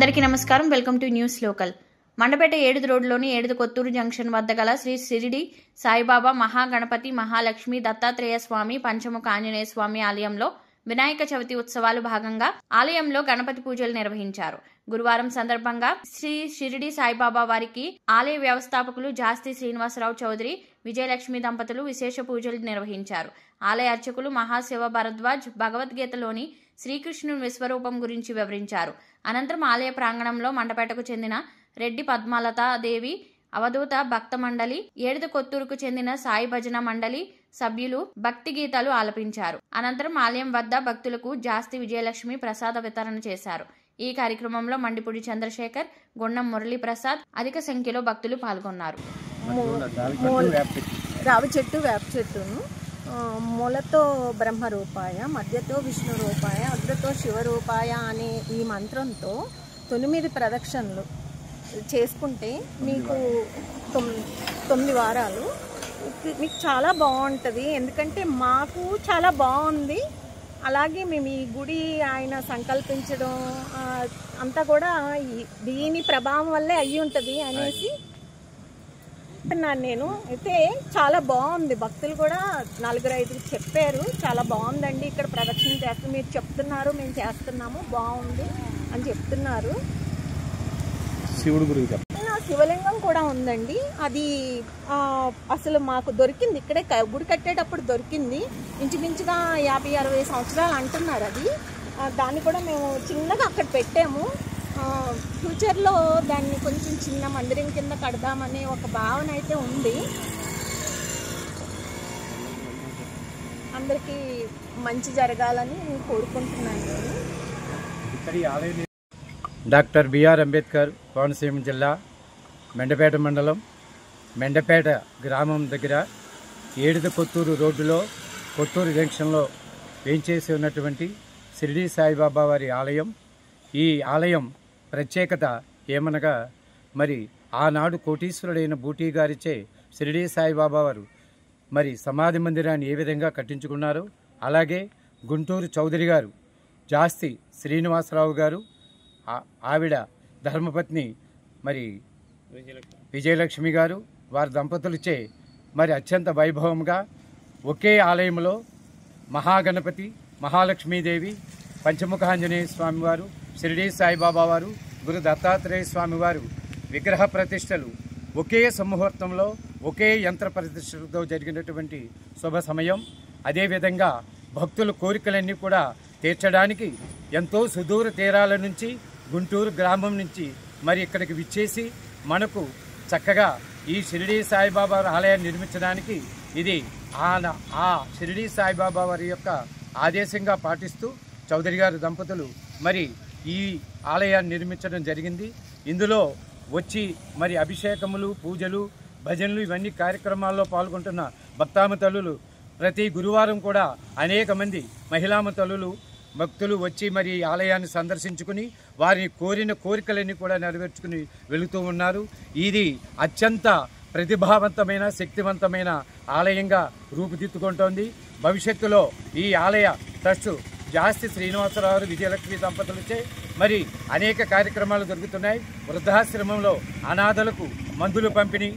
అందరికీ నమస్కారం. Welcome to news local. Mandapeta ఏడుది రోడ్లోని ఏడుది కొత్తూరు జంక్షన్ వద్ద గల శ్రీ షిరిడి సాయిబాబా మహాగణపతి మహాలక్ష్మి దత్తాత్రేయ స్వామి పంచముఖ ఆంజనేయ స్వామి ఆలయంలో వినాయక చవితి ఉత్సవాలు భాగంగా ఆలయంలో గణపతి పూజలు నిర్వహించారు. గురువారం సందర్భంగా శ్రీ షిరిడి సాయిబాబా వారికి ఆలయ వ్యవస్థాపకులు జాస్తి శ్రీనివాసరావు చౌదరి విజయలక్ష్మి దంపతులు విశేష పూజలు నిర్వహించారు. ఆలయ అర్చకులు మహాశివ భరద్వాజ్ భగవద్గీతలోని శ్రీకృష్ణుని విశ్వరూపం గురించి వివరించారు. అనంతరం ఆలయ ప్రాంగణంలో మండపేటకు చెందిన రెడ్డి పద్మలతాదేవి అవధూత భక్త మండలి, ఏడుది కొత్తూరుకు చెందిన సాయి భజన మండలి సభ్యులు భక్తి గీతాలు ఆలపించారు. అనంతరం ఆలయం వద్ద భక్తులకు జాస్తి విజయలక్ష్మి ప్రసాద వితరణ చేశారు. ఈ కార్యక్రమంలో మండిపూడి చంద్రశేఖర్, గొండం మురళీ ప్రసాద్ అధిక సంఖ్యలో భక్తులు పాల్గొన్నారు. రావి చెట్టు వేప చెట్టును మూలతో బ్రహ్మ రూపాయ, మధ్యతో విష్ణు రూపాయ, అగ్రతో శివరూపాయ అనే ఈ మంత్రంతో 9 ప్రదక్షిణలు చేసుకుంటే మీకు 9 వారాలు మీకు చాలా బాగుంటుంది. ఎందుకంటే మాకు చాలా బాగుంది. అలాగే మేము ఈ గుడి ఆయన సంకల్పించడం అంతా కూడా దీని ప్రభావం వల్లే అయ్యి ఉంటుంది అనేసి నేను అయితే చాలా బాగుంది. భక్తులు కూడా 4-5 చెప్పారు, చాలా బాగుందండి ఇక్కడ ప్రదక్షిణ చేస్తూ మీరు చెప్తున్నారు, మేము చేస్తున్నాము, బాగుంది అని చెప్తున్నారు. శివుడు గురించి శివలింగం కూడా ఉందండి. అది అసలు మాకు దొరికింది, ఇక్కడే గుడి కట్టేటప్పుడు దొరికింది. ఇంచుమించుగా 50-60 సంవత్సరాలు అంటున్నారు. అది దాన్ని కూడా మేము చిన్నగా అక్కడ పెట్టాము. ఫ్యూచర్లో దాన్ని కొంచెం చిన్న మందిరం కింద కడదామనే ఒక భావన అయితే ఉంది. అందరికీ మంచి జరగాలని కోరుకుంటున్నాను. డాక్టర్ బిఆర్ అంబేద్కర్ కోనసీమ జిల్లా మెండపేట మండలం మెండపేట గ్రామం దగ్గర ఏడుది కొత్తూరు రోడ్డులో కొత్తూరు జంక్షన్లో వేంచేసి ఉన్నటువంటి షిరిడి సాయిబాబా వారి ఆలయం. ఈ ఆలయం ప్రత్యేకత ఏమనగా, మరి ఆనాడు కోటీశ్వరుడైన బూటీ గారిచే షిరిడి సాయిబాబా వారు మరి సమాధి మందిరాన్ని ఏ విధంగా కట్టించుకున్నారో, అలాగే గుంటూరు చౌదరి గారు జాస్తి శ్రీనివాసరావు గారు ఆవిడ ధర్మపత్ని మరి విజయలక్ష్మి గారు వారి దంపతులచే మరి అత్యంత వైభవంగా ఒకే ఆలయంలో మహాగణపతి మహాలక్ష్మీదేవి పంచముఖ ఆంజనేయ స్వామివారు షిరిడి సాయిబాబా వారు గురు దత్తాత్రేయ స్వామివారు విగ్రహ ప్రతిష్టలు ఒకే సుముహూర్తంలో ఒకే యంత్ర ప్రతిష్టలతో జరిగినటువంటి శుభ సమయం. అదేవిధంగా భక్తుల కోరికలన్నీ కూడా తీర్చడానికి ఎంతో సుదూర తీరాల నుంచి గుంటూరు గ్రామం నుంచి మరి ఇక్కడికి విచ్చేసి మనకు చక్కగా ఈ షిరిడి సాయిబాబా ఆలయాన్ని నిర్మించడానికి ఇది ఆ షిరిడి సాయిబాబా వారి యొక్క ఆదేశంగా పాటిస్తూ చౌదరి గారి దంపతులు మరి ఈ ఆలయాన్ని నిర్మించడం జరిగింది. ఇందులో వచ్చి మరి అభిషేకములు, పూజలు, భజనలు ఇవన్నీ కార్యక్రమాల్లో పాల్గొంటున్న భక్తామ తల్లులు ప్రతి గురువారం కూడా అనేక మంది మహిళామ తల్లులు భక్తులు వచ్చి మరి ఆలయాన్ని సందర్శించుకుని వారి కోరిన కోరికలన్నీ కూడా నెరవేర్చుకుని వెళుతూ ఉన్నారు. ఇది అత్యంత ప్రతిభావంతమైన శక్తివంతమైన ఆలయంగా రూపుదిద్దుకుంటోంది. భవిష్యత్తులో ఈ ఆలయ ట్రస్టు జాస్తి శ్రీనివాసరావు విజయలక్ష్మి దంపతులచే మరి అనేక కార్యక్రమాలు జరుగుతున్నాయి. వృద్ధాశ్రమంలో అనాథలకు మందులు పంపిణీ